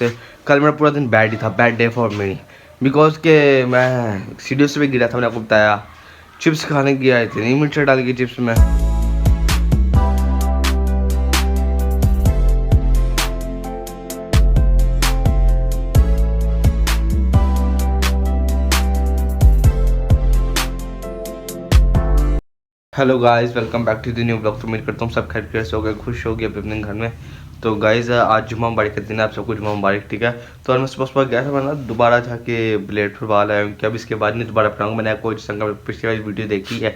से कल मेरा पूरा दिन बैड ही था, bad day for me because के मैं सीढ़ियों से भी गिरा था। मैंने आपको बताया चिप्स खाने गया इतनी मिर्च डाल के चिप्स में। Hello guys, welcome back to the new blog. तो उम्मीद करता हूँ सब खैर से हो गए, खुश हो गए अपने घर में। तो गाइस आज जुम्मा मुबारक का दिन है, आप सबको जुम्मा मुबारक, ठीक है। तो मैं सुबह गया था, मैं दोबारा जाके ब्लेड फुटबॉल आया कि अब इसके बाद नहीं दोबारा पढ़ाऊँगा। मैंने आपको जिस संग पिछली वाली वीडियो देखी है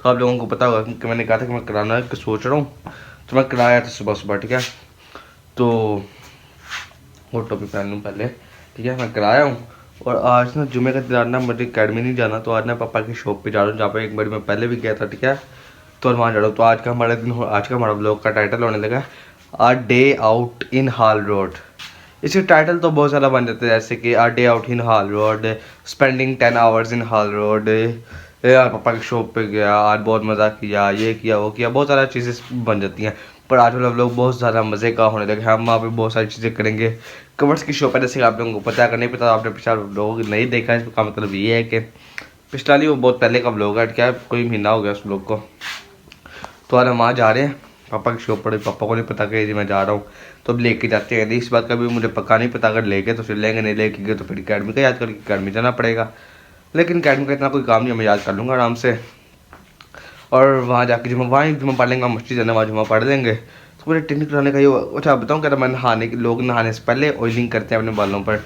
तो आप लोगों को पता होगा कि मैंने कहा था कि मैं कराना कि सोच रहा हूँ, तो मैं कराया था सुबह, ठीक है। तो वो टॉपिक पहन लूँ पहले, ठीक है। मैं कराया हूँ और आज ना जुम्मे का दिन, ना मुझे अकेडमी नहीं जाना, तो आज ना पापा की शॉप पे जा रहा हूँ, जहाँ पे एक बार मैं पहले भी गया था, ठीक है। तो वहाँ जा रहा हूँ। तो आज का हमारा दिन, आज का हमारा ब्लॉग का टाइटल होने लगा a day out in hall road. इसके टाइटल तो बहुत ज़्यादा बन जाते हैं, जैसे कि a day out in hall road, spending 10 hours in hall road, यार पापा की शॉप पे गया, आज बहुत मज़ा किया, ये किया वो किया, बहुत सारी चीज़ें बन जाती हैं। पर आज वाला लोग बहुत ज़्यादा मज़े का होने लगे। हम वहाँ पे बहुत सारी चीज़ें करेंगे। कवर्स की शॉप है, जैसे कि आप लोगों को पता है, नहीं पता आपने पिछला लोग नहीं देखा, इसका मतलब ये है कि पिछला नहीं, वो बहुत पहले का ब्लॉग है, क्या कोई महीना हो गया उस ब्लॉग को। तो आज हम वहाँ जा रहे हैं पापा की शॉप पर। पापा को नहीं पता कि मैं जा रहा हूँ, तो अब लेके जाते हैं। इस बात का भी मुझे पक्का नहीं पता, अगर लेके तो फिर लेंगे, नहीं लेके गए तो फिर अकेडमी का याद करके अकेडमी जाना पड़ेगा। लेकिन अकेडमी का इतना कोई काम नहीं है, मैं याद कर लूँगा आराम से। और वहाँ जाके जुम्मा, वहाँ जुम्मा पढ़ लेंगे, मस्ती जाना, वहाँ जुम्मा पढ़ लेंगे। तो मुझे टेक्निक कराने का ये, अच्छा बताऊँ क्या, मैं नहाने के लोग नहाने से पहले ऑयलिंग करते हैं अपने बालों पर।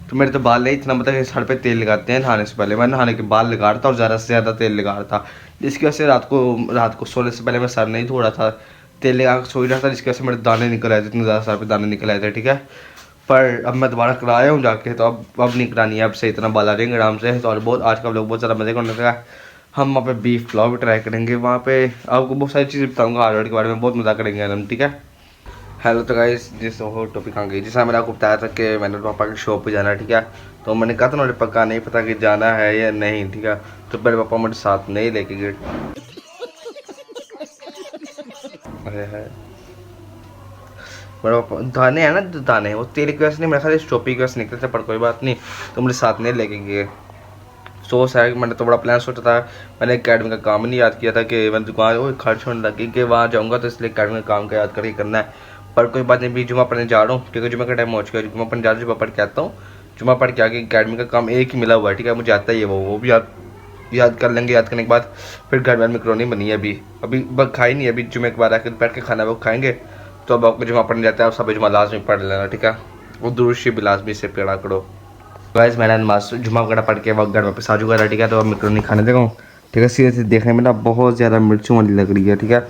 तो मेरे तो बाल नहीं, इतना मतलब कि सर पे तेल लगाते हैं नहाने से पहले। मैं नहाने के बाल लगा रहा था और ज़्यादा से ज़्यादा तेल लगा रहा था, जिसकी वजह से रात को सोने से पहले मैं सर नहीं धो रहा था, तेल लगा कर सो ही रहा था, जिसकी वजह से मेरे दाने निकल आए थे, इतने ज़्यादा सर पे दाने निकल आए थे, ठीक है। पर अब मैं दोबारा कराया हूँ जाके, तो अब नहीं करानी है, अब से इतना बाल आ रहेंगे आराम से। तो और बहुत आज का लोग बहुत ज़्यादा मज़े करने लगा। हम वहाँ पे बीफ पुलाव भी ट्राई करेंगे, वहाँ पे आपको बहुत सारी चीज़ें बताऊँगा हार्डवेयर के बारे में, बहुत मज़ा करेंगे हम, ठीक है। हेलो, तो गाइस जिस वो टॉपिक आ गई, जैसा मैंने आपको बताया था कि मैंने पापा की शॉप पे जाना है, ठीक है। तो मैंने कहा था मुझे पक्का नहीं पता कि जाना है या नहीं, ठीक है। तो मेरे पापा मेरे साथ नहीं लेके गए। अरे है मेरे पापा दाने हैं ना, जो दाने वो तेल की वजह से नहीं, मेरे ख्याल इस टोपी की वजह से निकले थे, पर कोई बात नहीं। तो मेरे साथ नहीं लेके गए। सोच है कि मैंने तो बड़ा प्लान सोचा था, मैंने अकेडमी का काम नहीं याद किया था कि मैं दुकान वो खर्च होने लगी कि वहाँ जाऊँगा, तो इसलिए अकेडमी का काम का याद करके करना है। पर कोई बात नहीं, भी जुम्मा पढ़ने जा रहा हूँ, क्योंकि जुम्मे का टाइम हो चुका है। जुम्मा पढ़ने जा रहा हूँ, जुम्मा पढ़ के आता हूँ। जुम्मा पढ़ के आगे अकेडमी का काम एक ही मिला हुआ है, ठीक है, मुझे आता ही है, वो भी याद कर लेंगे। याद करने के बाद फिर घर में मैकरोनी बनी है, अभी बस खाई नहीं है, अभी जुम्मे के बाद आकर बैठ के खाना वो खाएंगे। तो अब आपको जुम्मा पढ़ने जाता है, आप सब जुम्मा लाजमी पढ़ लेना, ठीक है। वो दुरुशी भी लाजमी से पढ़ा करो। गाइस मैंने नमाज जुम्मा वगैरह पढ़ के वक्त घर में वापस आ चुका था, ठीक है। तो अब मैकरोनी खाने लगा हूँ, ठीक है। सीधे सीधे देखने में ना बहुत ज़्यादा मिर्चों वाली लग रही है, ठीक है।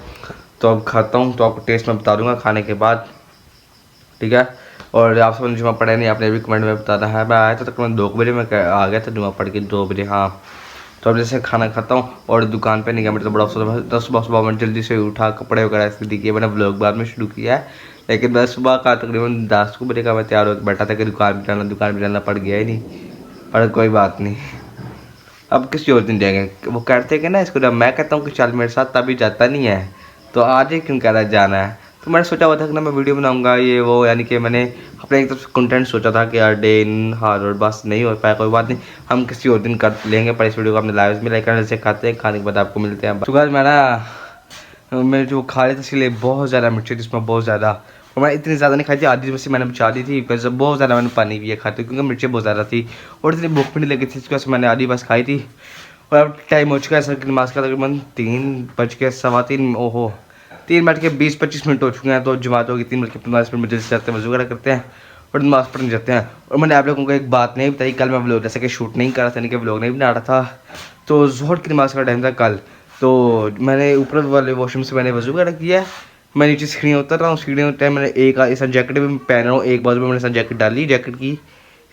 तो अब खाता हूँ, तो आपको टेस्ट में बता दूंगा खाने के बाद, ठीक है। और आप सब जुम्मा पढ़े नहीं, आपने भी कमेंट में बताना है। मैं आया था तकरीबन 2 बजे, मैं आ गया था जुम्मा पढ़ के 2 बजे, हाँ। तो अब जैसे खाना खाता हूँ और दुकान पे नहीं गया, मेरे तो बड़ा अफसोस। 10 मैं जल्दी से उठा, कपड़े वगैरह ऐसे दिखे, मैंने ब्लॉग बाद में शुरू किया है। लेकिन मैं सुबह का तकरीबन 10 बजे का मैं तैयार होकर बैठा था कि दुकान पर जाना पड़ गया ही नहीं, पर कोई बात नहीं। अब किसी और दिन जाएंगे। वो कहते हैं कि ना, इसको जब मैं कहता हूँ कि चल मेरे साथ, तभी जाता नहीं है, तो आज ही क्यों कह रहा है जाना है। तो मैंने सोचा हुआ था कि ना मैं वीडियो बनाऊंगा ये वो, यानी कि मैंने अपने एक तरफ से कंटेंट सोचा था कि यार डे इन हाल रोड, बस नहीं हो पाया, कोई बात नहीं, हम किसी और दिन कर लेंगे। पर इस वीडियो को अपने लाइव में लाइक करने से खाते हैं, खाने के बाद आपको मिलते हैं। तो गाइस मैं जो खा रही थी, इसलिए बहुत ज़्यादा मिर्ची थी इसमें, बहुत ज़्यादा। और मैं इतनी ज़्यादा नहीं खाई थी, आधी वैसे मैंने बचा दी थी, बस बहुत ज़्यादा मैंने पानी पिया खाते, क्योंकि मिर्चें बहुत ज़्यादा थी और इतनी भूख भी नहीं लगी थी, इसकी वजह से मैंने आधी बस खाई थी। और अब टाइम हो चुका है सर की नमाज़ का, तकरीबन 3:15, ओहो 3:20-25 हो चुके हैं। तो जमात होगी 3:15 में जल्दी से जाते हैं, वज़ू वगैरह करते हैं और नमाज़ पढ़ने जाते हैं। और मैंने आप लोगों को एक बात नहीं बताई, कल मैं व्लॉग जैसे कि शूट नहीं कर रहा था, यानी कि व्लॉग नहीं बना रहा था, तो ज़ोहर की नमाज़ का टाइम था कल। तो मैंने ऊपर वाले वॉशरूम से मैंने वज़ू वगैरह किया, मैं नीचे सीढ़ियाँ उतर रहा हूँ। सीढ़ियाँ टाइम मैंने एक ऐसा जैकेट भी पहन रहा हूँ, एक बाजू में मैंने ऐसा जैकेट डाली, जैकेट की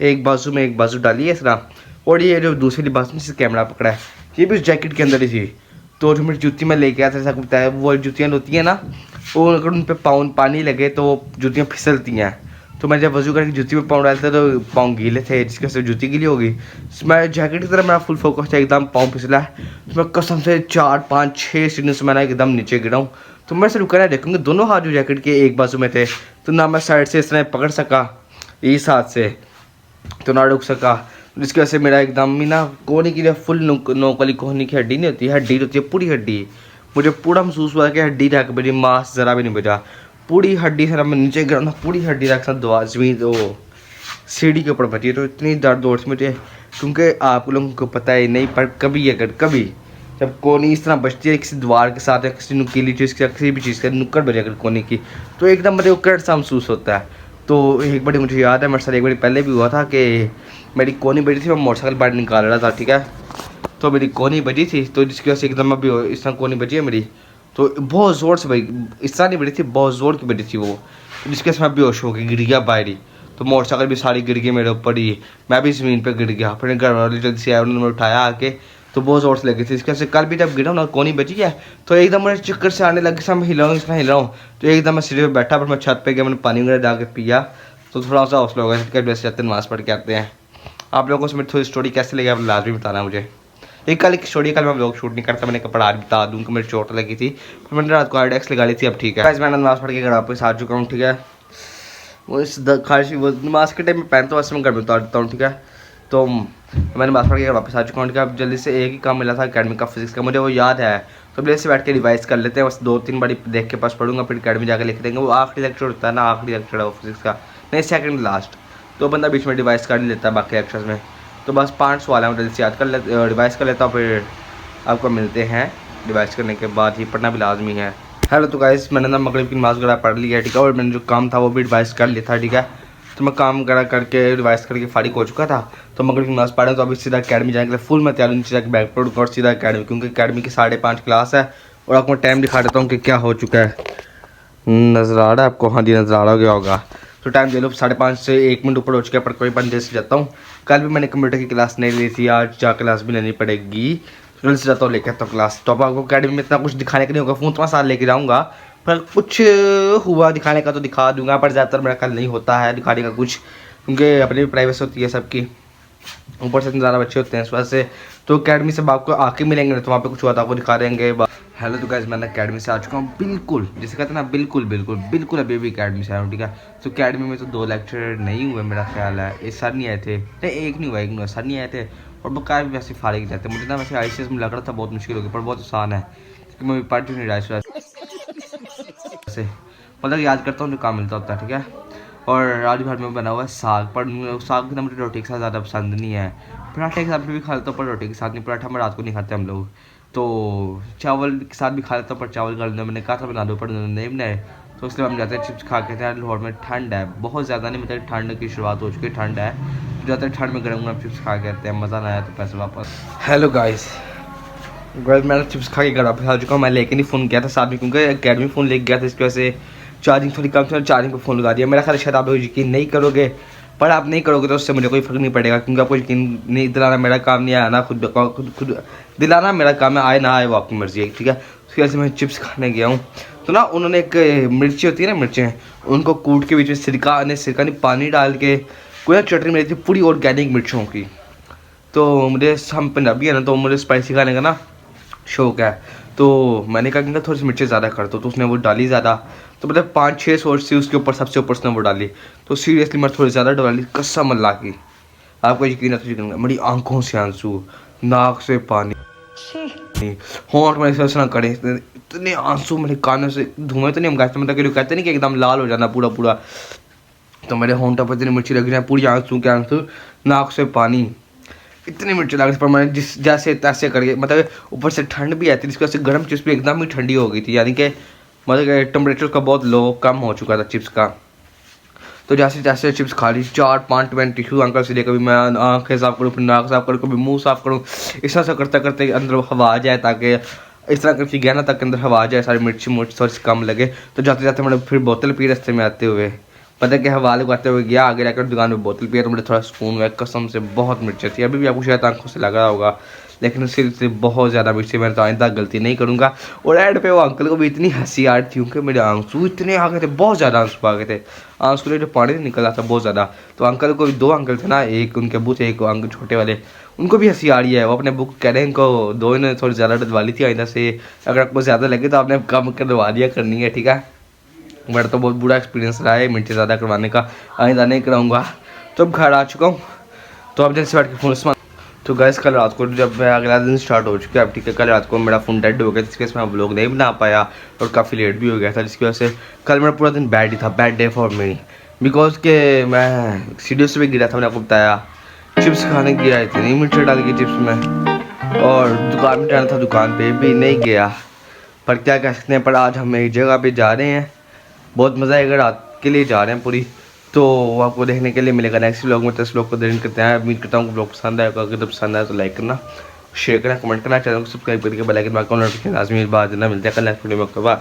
एक बाजू डाली है इस तरह। और ये जो दूसरी बाजू में से कैमरा पकड़ा है, ये भी उस जैकेट के अंदर ही थी। तो जो मेरी जूती मैं लेके आया था, जैसा बताया, वो जूतियाँ होती हैं ना, वो अगर उन पर पानी लगे तो वो जूतियाँ फिसलती हैं। तो मैं जब वज़ू करके जूती में पाँव डालता था, तो पाँव गीले थे, जिसकी वजह से जूती गीली हो गई। मैं जैकेट की तरह मेरा फुल फोकस था, एकदम पाँव फिसला है। तो मैं कसम से 4-5-6 सीढ़ियों से मैंने एकदम नीचे गिरा हूँ। तो मैं से रुका ना देखूँगा, दोनों हाथ जो जैकेट के एक बाजू में थे, तो ना मैं साइड से इस तरह पकड़ सका, इस हाथ से, तो ना रुक सका। जिसकी वजह से मेरा एकदम ही ना कोहनी के लिए फुल नोक वाली कोहनी की हड्डी नहीं होती, हड्डी होती है पूरी हड्डी। मुझे पूरा महसूस हुआ कि हड्डी रख मेरी मांस ज़रा भी नहीं बचा, पूरी हड्डी से मैं नीचे गिरा ना, पूरी हड्डी रख दवा जमीन वो सीढ़ी के ऊपर बची। तो इतनी दर्द हो रही मुझे, क्योंकि आप लोगों को पता है नहीं, पर कभी अगर कभी जब कोहनी इस तरह बचती है किसी दीवार के साथ या किसी नुकीली चीज़ की, किसी भी चीज़ का नुक्कड़ बजे अगर कोहनी की, तो एकदम मुझे वो करंट सा महसूस होता है। तो एक बार मुझे याद है मेरे साथ एक बार पहले भी हुआ था कि मेरी कोहनी बजी थी, मैं मोटरसाइकिल बाहर निकाल रहा था, ठीक है। तो मेरी कोहनी बजी थी, तो जिसकी वजह से एकदम अभी इस तरह कोहनी बजी है मेरी, तो बहुत ज़ोर से भाई इस तरह नहीं बजी थी, बहुत ज़ोर की बजी थी वो, जिसकी वजह से मैं बेहोश हो गई, गिर गया बाहर ही। तो मोटरसाइकिल भी सारी गिर गई मेरे ऊपर ही, मैं भी ज़मीन पर गिर गया। फिर घर वाले जल्दी से आए, उन्होंने मुझे उठाया आके, तो बहुत ज़ोर से लगी थी। इसके से कल भी जब गिरा ना कोहनी बची है, तो एकदम मुझे चक्कर से आने लगे, मैं हिला हूँ इसमें हिला हूँ, तो एकदम मैं सीढ़ी पे बैठा, पर मैं छत पे गया, मैंने पानी वगैरह डाल के पिया, तो थोड़ा सा हौसला हो गया। वैसे जाते नमाज़ पढ़ के आते हैं। आप लोगों को मेरी थोड़ी स्टोरी कैसे लगी आप लाजमी बताना मुझे। एक कल एक स्टोरी, कल मैं व्लॉग शूट नहीं करता, मैंने कपड़ा आज बता दूँ कि मेरी चोट लगी थी, फिर मैंने रात को आरडेक्स लगा ली थी। अब ठीक है, मैं नमाज़ पढ़ के घर वापस आ चुका हूँ, ठीक है। वो इस खारिश वो नमाज के टाइम में पहनता हूँ, वैसे मैं घर में उतार देता हूँ, ठीक है। तो मैंने नमाज़ पढ़ के वापस आ चुका हूँ, ठीक है। अब जल्दी से एक ही काम मिला था अकेडमी का, फिजिक्स का, मुझे वो याद है, तो जल्दी से बैठ के रिवाइज कर लेते हैं। बस 2-3 बारी देख के पास पढ़ूंगा, फिर अकेडमी जाकर लिख देंगे। वो आखिरी लेक्चर होता है ना, आखिरी लेक्चर है वो फिजिक्स का, नहीं सेकंड लास्ट, तो बंदा बीच में रिवाइज कर लेता है बाकी लेक्चर्स में। तो बस 5 सवाल है, जल्दी से याद कर रिवाइज कर लेता हूँ, फिर आपको मिलते हैं। रिवाइज करने के बाद ही पढ़ना भी लाजमी है। हेलो, तो गाइस मैंने ना मगरिब की नमाज़ वगैरह पढ़ ली है, ठीक है, और मैंने जो काम था वो भी रिवाइज कर लिया था, ठीक है। तो मैं काम वगैरह करके रिवाइज करके फारिग हो चुका था, तो मगरिब की नमाज़ पढ़ा, तो अभी सीधा अकेडमी जाने के लिए फुल मैं तैयार हूँ। सीधा बैग पढ़ूँगा और सीधा अकेडमी, क्योंकि अकेडमी की 5:30 क्लास है। और आपको टाइम दिखा देता हूँ कि क्या हो चुका है। नज़र आ रहा है आपको? हाँ जी, नज़र आ रहा गया होगा। तो टाइम दे लो, 5:30 से 1 मिनट ऊपर हो चुका है, पर कोई बंदे से जाता हूँ। कल भी मैंने कंप्यूटर की क्लास नहीं ली थी, आज जा क्लास भी लेनी पड़ेगी, जल्दी से जाता हूँ लेकर आता हूँ क्लास। तो अब आपको अकेडमी में इतना कुछ दिखाने का नहीं होगा, फ़ोन तुम्हारा साथ लेके जाऊँगा, पर कुछ हुआ दिखाने का तो दिखा दूंगा, पर ज़्यादातर मेरा कल नहीं होता है दिखाने का कुछ, क्योंकि अपनी भी प्राइवेसी होती है सबकी, ऊपर से इतने ज़्यादा बच्चे होते हैं इस वजह से। तो अकेडमी से आपको आके मिलेंगे, तो वहाँ पे कुछ हुआ था आपको दिखा देंगे। हेलो, तो गाइस मैंने अकेडमी से आ चुका हूँ, बिल्कुल जैसे कहते हैं ना, बिल्कुल बिल्कुल बिल्कुल अभी भी अकेडमी से आया हूँ, ठीक है। तो अकेडमी में तो 2 लेक्चर नहीं हुए मेरा ख्याल है, इस सर नहीं आए थे, नहीं एक नहीं हुआ, एक नहीं हुआ, सर नहीं आए थे, और बकाया भी वैसे फारिग जाते। मुझे ना वैसे ICS में लग रहा था बहुत मुश्किल होगी, पर बहुत आसान है, क्योंकि मैं पढ़ नहीं रहा इस वजह से, मतलब याद करता हूँ जो काम मिलता होता है, ठीक है। और आज घर में बना हुआ है साग, पर साग ना मुझे रोटी के साथ ज़्यादा पसंद नहीं है, पराठे के साथ भी खा लेता हूँ, पर रोटी के साथ नहीं। पराठा मैं रात को नहीं खाते हम लोग, तो चावल के साथ भी खा लेता हूँ, पर चावल गलने मैंने कहा था बना दो, पर नहीं बनाए, तो इसलिए हम जाते हैं चिप्स खा के। लाहौर में ठंड है बहुत ज़्यादा, नहीं मतलब ठंड की शुरुआत हो चुकी है, ठंड है, जाते ठंड में गर्म गर्म चिप्स खा के आते हैं, मज़ा ना आया तो पैसे वापस। हेलो गाइस, मैंने चिप्स खा के घर वापस आ चुका हूँ। मैं लेके नहीं फ़ोन किया था साथ में, क्योंकि अकेडमी फ़ोन लेके गया था, इसकी वजह से चार्जिंग थोड़ी कम थी, चार्जिंग पर फ़ोन लगा दिया। मेरा ख्याल शायद आप लोग यकीन नहीं करोगे, पर आप नहीं करोगे तो उससे मुझे कोई फ़र्क नहीं पड़ेगा, क्योंकि आपको यकीन नहीं दिलाना मेरा काम नहीं है, आना खुद दिलाना मेरा काम है, आए ना आए वो आपकी मर्ज़ी है, ठीक है। उसकी वजह से मैं चिप्स खाने गया हूँ, तो ना उन्होंने एक मिर्ची होती है ना, मिर्चें, उनको कूट के बीच में सिरका नहीं पानी डाल के कोई चटनी मिली थी, पूरी ऑर्गेनिक मिर्चों की। तो मुझे, हम पंजाबी है ना, तो मुझे स्पाइसी खाने का ना शौक है, तो मैंने कहा कि थोड़ी सी मिर्ची ज़्यादा कर दो, तो उसने वो डाली ज़्यादा, तो मतलब 5-6 सॉस थी उसके ऊपर, सबसे ऊपर उसने वो डाली, तो सीरियसली मैं थोड़ी ज़्यादा डाली, कसम अल्लाह की, आपको यकीन है तो यकीन, मेरी आंखों से आंसू, नाक से पानी, होंठ में ऐसा ना करे, इतने आंसू मेरे कानों से, धुएं तो नहीं हम कहते, मतलब कहते नहीं कि एकदम लाल हो जाना पूरा पूरा, तो मेरे होंठों पर इतनी मिर्ची लग रही है, पूरी आंसू के आंसू, नाक से पानी, इतनी मिर्ची लग रही, पर मैंने जिस जैसे तैसे करके, मतलब ऊपर से ठंड भी आती थी, इसकी वजह से गर्म चिप्स भी एकदम ही ठंडी हो गई थी, यानी कि मतलब टेम्परेचर का बहुत लो कम हो चुका था चिप्स का। तो जैसे जैसे चिप्स खा ली, 4-5 मिनट टिश्यू अंकल से लेकर, कभी मैं आँखें साफ़ करूँ, फिर नाक साफ़ करूँ, कभी मुँह साफ़ करूँ, इस तरह से करते करते अंदर हवा आ जाए, ताकि इस तरह करके गहना तक अंदर हवा आ जाए, सारी मिर्ची थोड़ी सी कम लगे। तो जाते जाते मैंने फिर बोतल पी रास्ते में आते हुए, पता कि हवा लगाते हुए गया, आगे जाकर दुकान में बोतल पिया, तो मुझे थोड़ा सुकून हुआ, कसम से बहुत मिर्ची थी, अभी भी आपको शायद आंखों से लग रहा होगा, लेकिन सिर्फ बहुत ज़्यादा मिर्ची, मैं तो आइंदा गलती नहीं करूँगा। और एड पे वो अंकल को भी इतनी हंसी आ रही थी, क्योंकि मेरे आंसू इतने आ गए थे, बहुत ज़्यादा आंसू आ गए थे, आंसू में जो पानी निकल रहा था बहुत ज़्यादा। तो अंकल को भी 2 अंकल थे ना, एक उनके अब्बू थे, एक अंकल छोटे वाले, उनको भी हंसी आ रही है, वो अपने बुक कह रहे हैं इनको 2 ने थोड़ी ज़्यादा डलवा ली थी आइंदा से, अगर आपको ज़्यादा लगे तो आपने कम करवा दिया करनी है, ठीक है। मेरा तो बहुत बुरा एक्सपीरियंस रहा है मिर्ची ज़्यादा करवाने का, आइंदा नहीं कराऊंगा। तो अब घर आ चुका हूँ, तो अब जैसे बैठ के फ़ोन। तो गैस कल रात को जब मैं अगला दिन स्टार्ट हो चुका है, अब ठीक है, कल रात को मेरा फ़ोन डेड हो गया जिसकी वजह से मैं व्लॉग नहीं बना पाया और काफ़ी लेट भी हो गया था, जिसकी वजह से कल मेरा पूरा दिन बैड ही था, bad day for me. Because के मैं सीढ़ियों से भी गिरा था, मैंने आपको बताया, चिप्स खाने गिरा, इतनी मीठे डाल के चिप्स में, और दुकान में जाना था, दुकान पे भी नहीं गया। पर क्या कह सकते हैं, पर आज हम एक जगह पे जा रहे हैं, बहुत मज़ा आएगा, रात के लिए जा रहे हैं पूरी, तो आपको देखने के लिए मिलेगा नेक्स्ट व्लॉग में। तो इस व्लॉग को देख करते हैं, उम्मीद करता हूँ व्लॉग पसंद आएगा। अगर तो पसंद आया तो लाइक करना, शेयर करना, कमेंट करना, चैनल को सब्सक्राइब करके बेल आइकन दबाकर नोटिफिकेशन लाजमी बात देना। मिलते हैं कल नेक्स्ट वीडियो में।